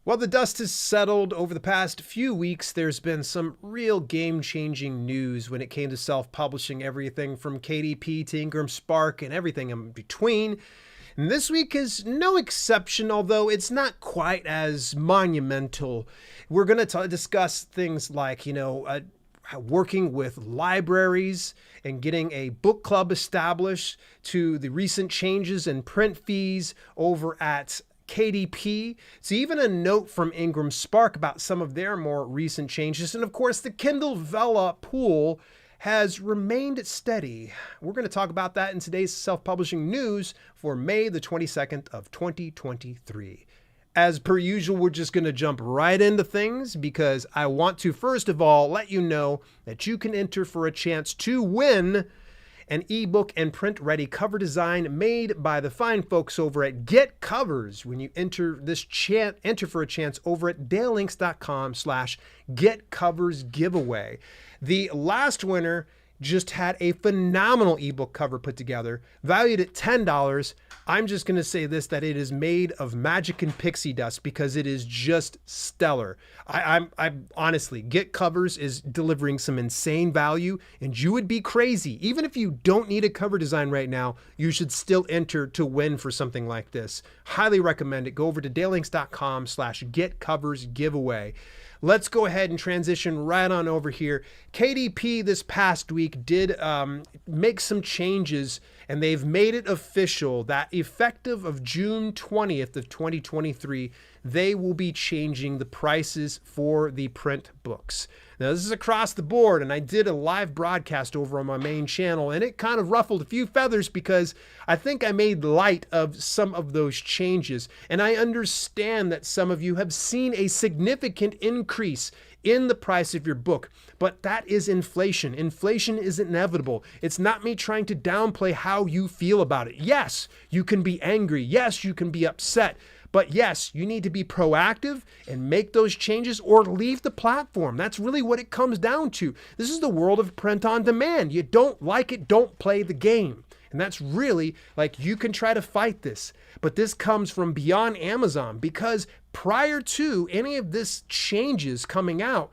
While the dust has settled over the past few weeks, there's been some real game-changing news when it came to self-publishing, everything from KDP to Ingrams Park and everything in between. And this week is no exception, although it's not quite as monumental. We're going to discuss things like, working with libraries and getting a book club established, to the recent changes in print fees over at KDP. So even a note from Ingrams Park about some of their more recent changes. And of course, the Kindle Vella pool has remained steady. We're going to talk about that in today's self-publishing news for May the 22nd of 2023. As per usual, we're just going to jump right into things because I want to first of all let you know that you can enter for a chance to win an ebook and print-ready cover design made by the fine folks over at Get Covers when you enter for a chance over at dalelinks.com/getcoversgiveaway. The last winner just had a phenomenal ebook cover put together, valued at $10. I'm just going to say this, that it is made of magic and pixie dust because it is just stellar. I honestly, Get Covers is delivering some insane value, and you would be crazy. Even if you don't need a cover design right now, you should still enter to win for something like this. Highly recommend it. Go over to dalelinks.com/getcoversgiveaway. Let's go ahead and transition right on over here. KDP this past week did make some changes, and they've made it official that effective of June 20th of 2023, they will be changing the prices for the print books. Now, this is across the board, and I did a live broadcast over on my main channel, and it kind of ruffled a few feathers because I think I made light of some of those changes. And I understand that some of you have seen a significant increase in the price of your book, but that is inflation. Inflation is inevitable. It's not me trying to downplay how you feel about it. Yes, you can be angry. Yes, you can be upset. But yes, you need to be proactive and make those changes or leave the platform. That's really what it comes down to. This is the world of print on demand. You don't like it, don't play the game. And that's really, like, you can try to fight this, but this comes from beyond Amazon, because prior to any of this changes coming out,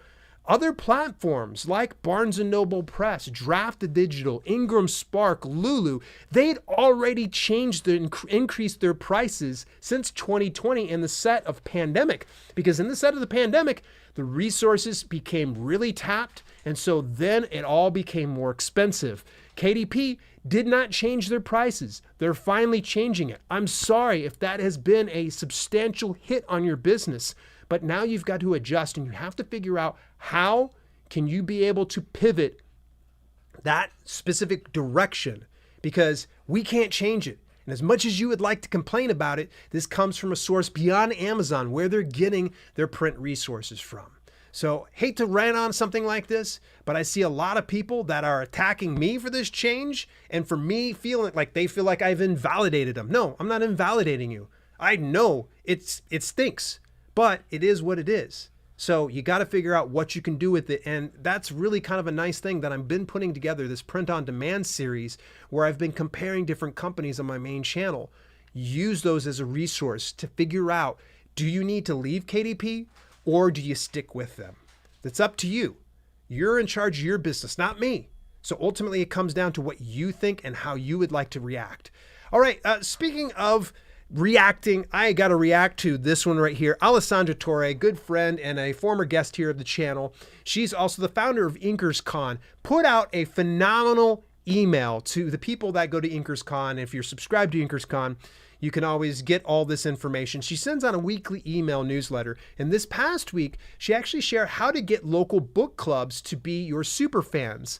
other platforms like Barnes & Noble Press, Draft the Digital, Ingrams Park, Lulu, they'd already increased their prices since 2020 in the set of pandemic. Because in the set of the pandemic, the resources became really tapped, and so then it all became more expensive. KDP did not change their prices. They're finally changing it. I'm sorry if that has been a substantial hit on your business, but now you've got to adjust, and you have to figure out how can you be able to pivot that specific direction, because we can't change it. And as much as you would like to complain about it, this comes from a source beyond Amazon where they're getting their print resources from. So hate to rant on something like this, but I see a lot of people that are attacking me for this change, and for me feeling like they feel like I've invalidated them. No, I'm not invalidating you. I know it stinks, but it is what it is. So you got to figure out what you can do with it. And that's really kind of a nice thing that I've been putting together, this print on demand series where I've been comparing different companies on my main channel. Use those as a resource to figure out, do you need to leave KDP or do you stick with them? That's up to you. You're in charge of your business, not me. So ultimately it comes down to what you think and how you would like to react. All right, speaking of reacting, I got to react to this one right here. Alessandra Torre, good friend and a former guest here of the channel. She's also the founder of AnchorsCon, put out a phenomenal email to the people that go to AnchorsCon. If you're subscribed to AnchorsCon, you can always get all this information. She sends out a weekly email newsletter. And this past week, she actually shared how to get local book clubs to be your super fans.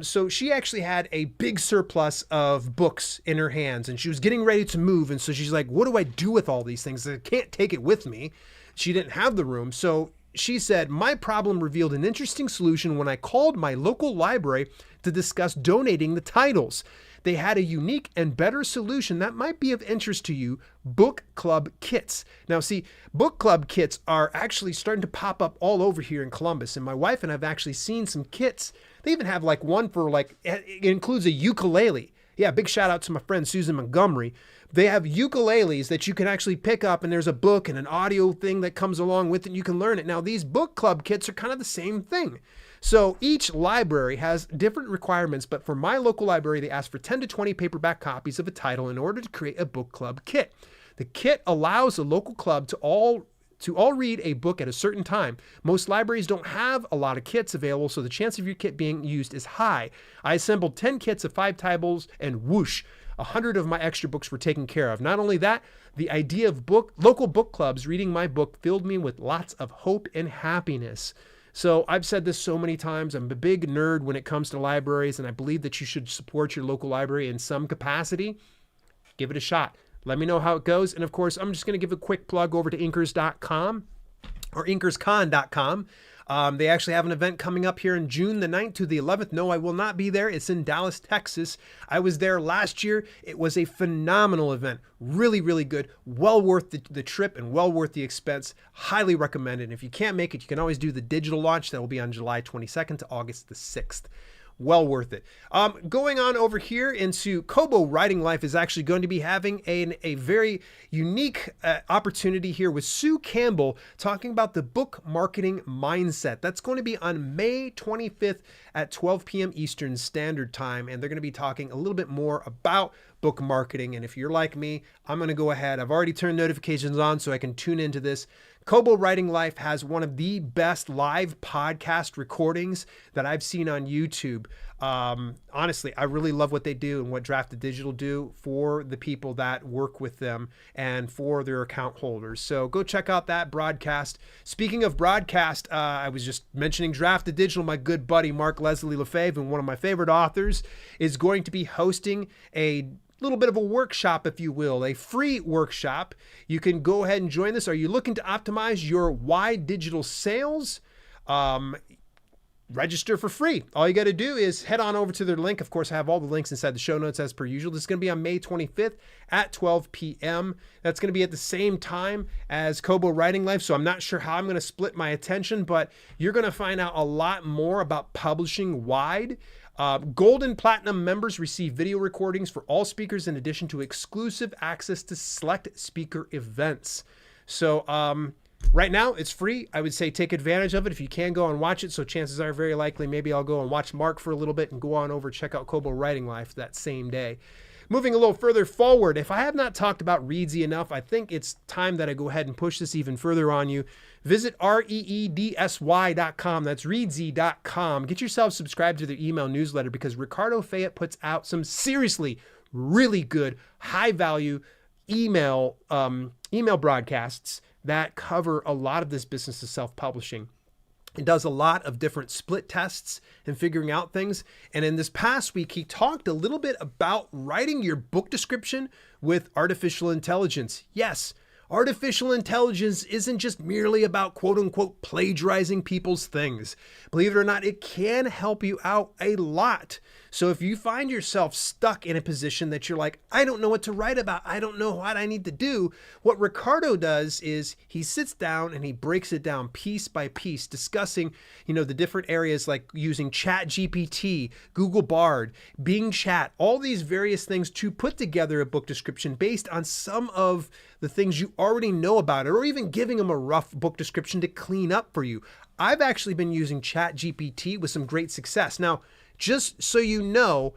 So she actually had a big surplus of books in her hands, and she was getting ready to move. And so she's like, what do I do with all these things? I can't take it with me. She didn't have the room. So she said, my problem revealed an interesting solution when I called my local library to discuss donating the titles. They had a unique and better solution that might be of interest to you: book club kits. Now, see, book club kits are actually starting to pop up all over here in Columbus, and my wife and I have actually seen some kits. They even have like one for it includes a ukulele. Yeah, big shout out to my friend Susan Montgomery. They have ukuleles that you can actually pick up, and there's a book and an audio thing that comes along with it, and you can learn it. Now, these book club kits are kind of the same thing. So each library has different requirements, but for my local library, they ask for 10 to 20 paperback copies of a title in order to create a book club kit. The kit allows a local club to all read a book at a certain time. Most libraries don't have a lot of kits available, so the chance of your kit being used is high. I assembled 10 kits of 5 titles, and whoosh, 100 of my extra books were taken care of. Not only that, the idea of local book clubs reading my book filled me with lots of hope and happiness. So I've said this so many times. I'm a big nerd when it comes to libraries, and I believe that you should support your local library in some capacity. Give it a shot. Let me know how it goes. And of course, I'm just going to give a quick plug over to Anchors.com or AnchorsCon.com. They actually have an event coming up here in June the 9th to the 11th. No, I will not be there. It's in Dallas, Texas. I was there last year. It was a phenomenal event. Really, really good. Well worth the trip and well worth the expense. Highly recommended. If you can't make it, you can always do the digital launch. That will be on July 22nd to August the 6th. Well worth it. Going on over here into Kobo Writing Life is actually going to be having a very unique opportunity here with Sue Campbell talking about the book marketing mindset. That's going to be on May 25th at 12 p.m. Eastern Standard Time. And they're going to be talking a little bit more about book marketing. And if you're like me, I'm going to go ahead. I've already turned notifications on so I can tune into this. Kobo Writing Life has one of the best live podcast recordings that I've seen on YouTube. Honestly, I really love what they do and what Drafted Digital do for the people that work with them and for their account holders. So go check out that broadcast. Speaking of broadcast, I was just mentioning Drafted Digital. My good buddy, Mark Leslie Lefebvre, and one of my favorite authors, is going to be hosting a little bit of a workshop, if you will, a free workshop. You can go ahead and join this. Are you looking to optimize your wide digital sales? Register for free. All you got to do is head on over to their link. Of course, I have all the links inside the show notes as per usual. This is going to be on May 25th at 12 p.m. That's going to be at the same time as Kobo Writing Life. So I'm not sure how I'm going to split my attention, but you're going to find out a lot more about publishing wide. Gold and Platinum members receive video recordings for all speakers in addition to exclusive access to select speaker events. So right now it's free. I would say take advantage of it if you can go and watch it. So chances are very likely maybe I'll go and watch Mark for a little bit and go on over check out Kobo Writing Life that same day. Moving a little further forward, if I have not talked about Reedsy enough, I think it's time that I go ahead and push this even further on you. Visit reedsy.com. That's reedsy.com. Get yourself subscribed to their email newsletter because Ricardo Fayette puts out some seriously really good, high-value email broadcasts that cover a lot of this business of self-publishing. It does a lot of different split tests and figuring out things. And in this past week, he talked a little bit about writing your book description with artificial intelligence. Yes, artificial intelligence isn't just merely about quote unquote plagiarizing people's things. Believe it or not, it can help you out a lot. So if you find yourself stuck in a position that you're like, I don't know what to write about, I don't know what I need to do, what Ricardo does is he sits down and he breaks it down piece by piece, discussing, the different areas like using Chat GPT, Google Bard, Bing Chat, all these various things to put together a book description based on some of the things you already know about it, or even giving them a rough book description to clean up for you. I've actually been using Chat GPT with some great success. Now, just so you know,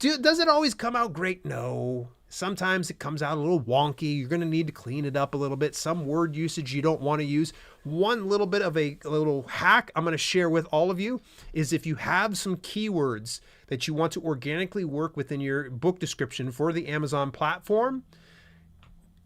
does it always come out great? No. Sometimes it comes out a little wonky. You're going to need to clean it up a little bit. Some word usage you don't want to use. One little bit of a little hack I'm going to share with all of you is if you have some keywords that you want to organically work within your book description for the Amazon platform,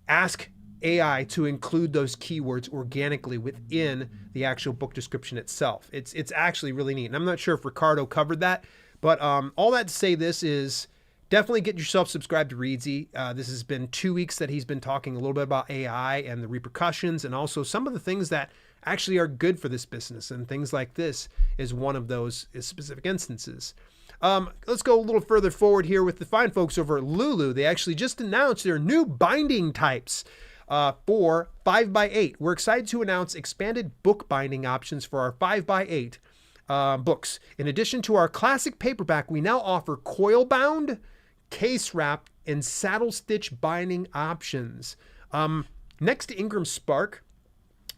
ask AI to include those keywords organically within the actual book description itself. It's actually really neat. And I'm not sure if Ricardo covered that, but all that to say this is definitely get yourself subscribed to Reedsy. This has been 2 weeks that he's been talking a little bit about AI and the repercussions and also some of the things that actually are good for this business. And things like this is one of those specific instances. Let's go a little further forward here with the fine folks over at Lulu. They actually just announced their new binding types for 5x8. We're excited to announce expanded book binding options for our 5x8. books. In addition to our classic paperback, we now offer coil bound, case wrap, and saddle stitch binding options. Next to Ingrams Spark,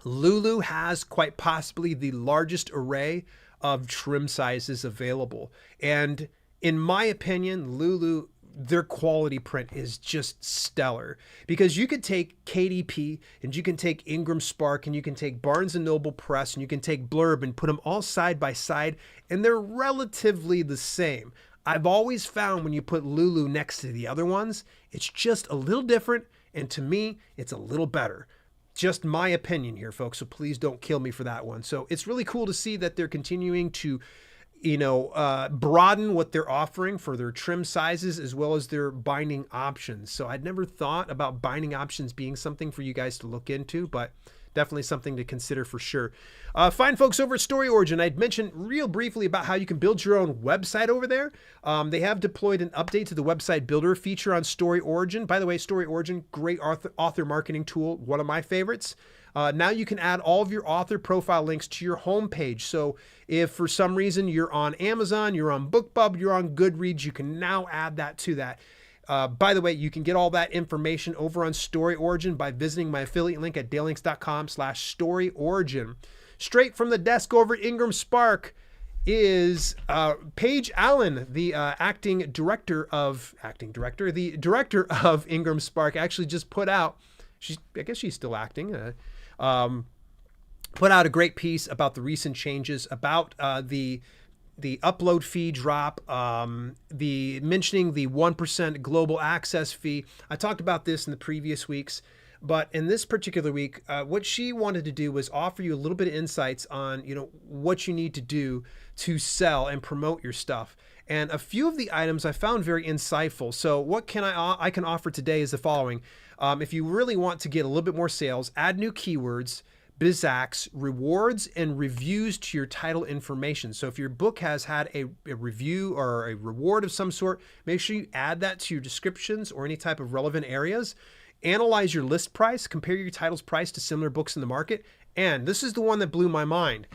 Lulu has quite possibly the largest array of trim sizes available. And in my opinion, Lulu, their quality print is just stellar, because you could take KDP and you can take Ingrams Spark and you can take Barnes & Noble Press and you can take Blurb and put them all side by side, and they're relatively the same. I've always found when you put Lulu next to the other ones, it's just a little different, and to me, it's a little better. Just my opinion here, folks, so please don't kill me for that one. So it's really cool to see that they're continuing to broaden what they're offering for their trim sizes as well as their binding options. So I'd never thought about binding options being something for you guys to look into, but definitely something to consider for sure. Fine folks over at Story Origin, I'd mentioned real briefly about how you can build your own website over there. They have deployed an update to the website builder feature on Story Origin. By the way, Story Origin, great author marketing tool, one of my favorites. Now you can add all of your author profile links to your homepage. So if for some reason you're on Amazon, you're on BookBub, you're on Goodreads, you can now add that to that. By the way, you can get all that information over on Story Origin by visiting my affiliate link at dalelinks.com/storyorigin. Straight from the desk over at Ingrams Spark is Paige Allen, the director of Ingrams Spark, actually just put out, I guess she's still acting, put out a great piece about the recent changes, about the upload fee drop, the mentioning the 1% global access fee. I talked about this in the previous weeks, but in this particular week, what she wanted to do was offer you a little bit of insights on, what you need to do to sell and promote your stuff. And a few of the items I found very insightful. So what can I can offer today is the following. If you really want to get a little bit more sales, add new keywords, Bizacs, rewards, and reviews to your title information. So if your book has had a review or a reward of some sort, make sure you add that to your descriptions or any type of relevant areas. Analyze your list price, compare your title's price to similar books in the market. And this is the one that blew my mind.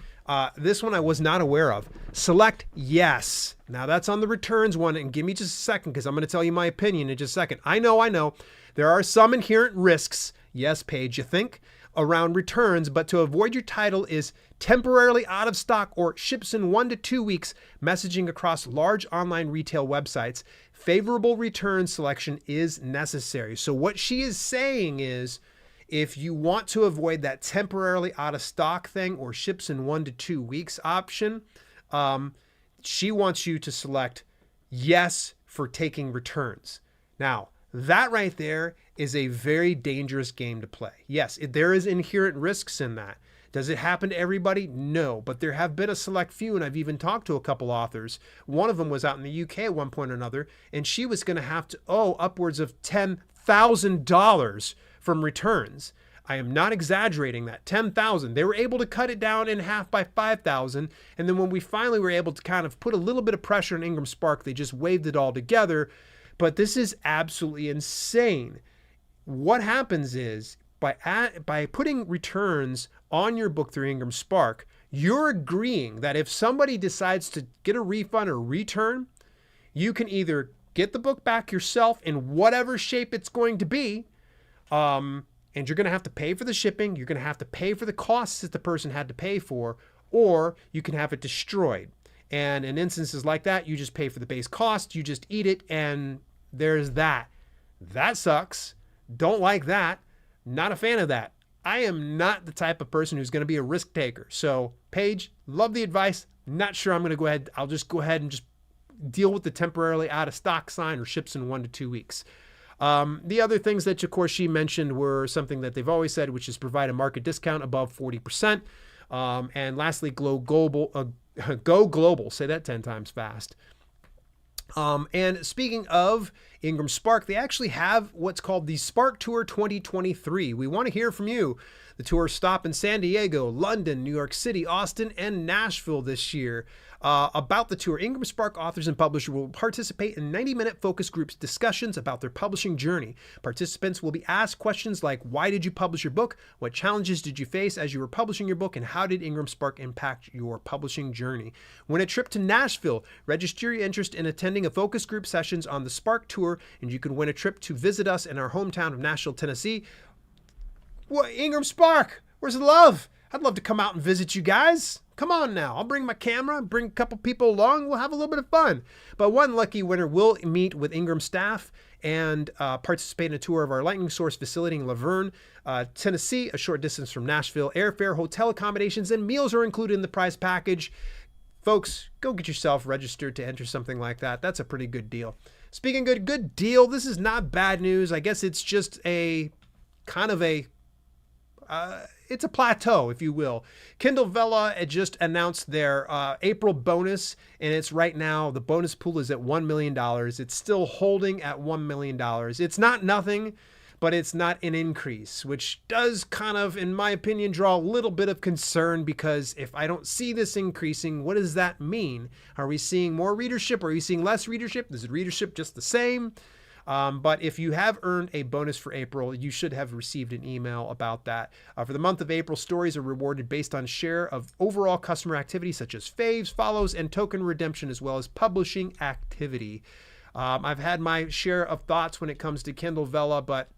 This one I was not aware of. Select yes. Now that's on the returns one, and give me just a second because I'm going to tell you my opinion in just a second. I know. There are some inherent risks. Yes, Paige, you think? Around returns, but to avoid your title is temporarily out of stock or ships in 1 to 2 weeks, messaging across large online retail websites, favorable return selection is necessary. So what she is saying is, if you want to avoid that temporarily out of stock thing or ships in 1 to 2 weeks option, she wants you to select yes for taking returns. Now, that right there is a very dangerous game to play. Yes, there is inherent risks in that. Does it happen to everybody? No, but there have been a select few, and I've even talked to a couple authors. One of them was out in the UK at one point or another, and she was going to have to owe upwards of $10,000 from returns. I am not exaggerating that. $10,000. They were able to cut it down in half by $5,000, and then when we finally were able to kind of put a little bit of pressure on Ingrams Spark, they just waived it all together. But this is absolutely insane. What happens is by putting returns on your book through Ingrams Spark, you're agreeing that if somebody decides to get a refund or return, you can either get the book back yourself in whatever shape it's going to be, and you're going to have to pay for the shipping, you're going to have to pay for the costs that the person had to pay for, or you can have it destroyed. And in instances like that, you just pay for the base cost, you just eat it, and there's that. That sucks. Don't like that. Not a fan of that. I am not the type of person who's going to be a risk taker. So, Paige, love the advice. Not sure I'm going to go ahead. I'll just go ahead and just deal with the temporarily out of stock sign or ships in 1 to 2 weeks. The other things that, of course, she mentioned were something that they've always said, which is provide a market discount above 40%. And lastly, go global. Say that 10 times fast. And speaking of Ingrams Park, they actually have what's called the Spark Tour 2023. We want to hear from you. The tour stop in San Diego, London, New York City, Austin, and Nashville this year. About the tour, Ingrams Park authors and publishers will participate in 90-minute focus groups discussions about their publishing journey. Participants will be asked questions like, why did you publish your book? What challenges did you face as you were publishing your book? And how did Ingrams Park impact your publishing journey? Win a trip to Nashville. Register your interest in attending a focus group sessions on the Spark Tour, and you can win a trip to visit us in our hometown of Nashville, Tennessee. What, Ingrams Park? Where's the love? I'd love to come out and visit you guys. Come on now. I'll bring my camera, bring a couple people along. We'll have a little bit of fun. But one lucky winner will meet with Ingram staff and participate in a tour of our Lightning Source facility in Laverne, Tennessee, a short distance from Nashville. Airfare, hotel accommodations, and meals are included in the prize package. Folks, go get yourself registered to enter something like that. That's a pretty good deal. Speaking of good deal, this is not bad news. I guess it's just a kind of a... it's a plateau, if you will. Kindle Vella had just announced their April bonus, and it's right now, the bonus pool is at $1 million. It's still holding at $1 million. It's not nothing, but it's not an increase, which does kind of, in my opinion, draw a little bit of concern, because if I don't see this increasing, what does that mean? Are we seeing more readership? Are we seeing less readership? Is the readership just the same? But if you have earned a bonus for April, you should have received an email about that. For the month of April, stories are rewarded based on share of overall customer activity, such as faves, follows, and token redemption, as well as publishing activity. I've had my share of thoughts when it comes to Kindle Vella, but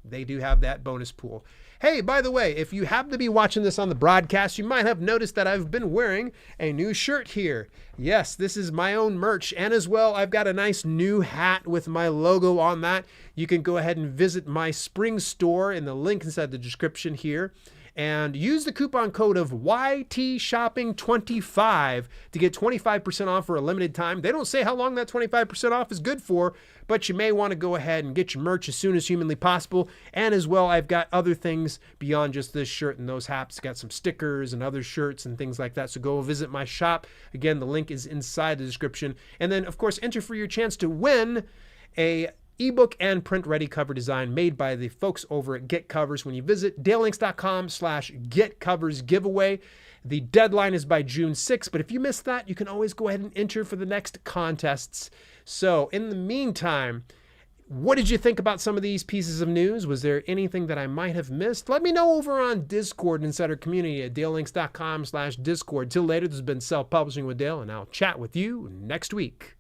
they do have that bonus pool. Hey, by the way, if you happen to be watching this on the broadcast, you might have noticed that I've been wearing a new shirt here. Yes, this is my own merch. And as well, I've got a nice new hat with my logo on that. You can go ahead and visit my spring store in the link inside the description here. And use the coupon code of YTShopping25 to get 25% off for a limited time. They don't say how long that 25% off is good for, but you may want to go ahead and get your merch as soon as humanly possible. And as well, I've got other things beyond just this shirt and those hats. Got some stickers and other shirts and things like that. So go visit my shop. Again, the link is inside the description. And then, of course, enter for your chance to win a ebook and print ready cover design made by the folks over at Get Covers when you visit dalelinks.com/getcovers giveaway. The deadline is by June 6th, but if you missed that, you can always go ahead and enter for the next contests. So in the meantime, what did you think about some of these pieces of news? Was there anything that I might have missed? Let me know over on Discord inside our community at dalelinks.com/discord. Till later, this has been Self-Publishing with Dale, and I'll chat with you next week.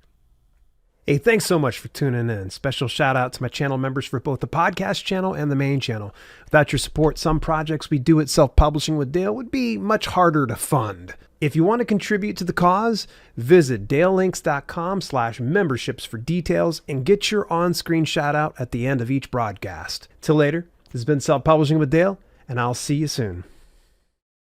Hey, thanks so much for tuning in. Special shout out to my channel members for both the podcast channel and the main channel. Without your support, some projects we do at Self-Publishing with Dale would be much harder to fund. If you want to contribute to the cause, visit dalelinks.com/memberships for details and get your on-screen shout out at the end of each broadcast. Till later, this has been Self-Publishing with Dale, and I'll see you soon.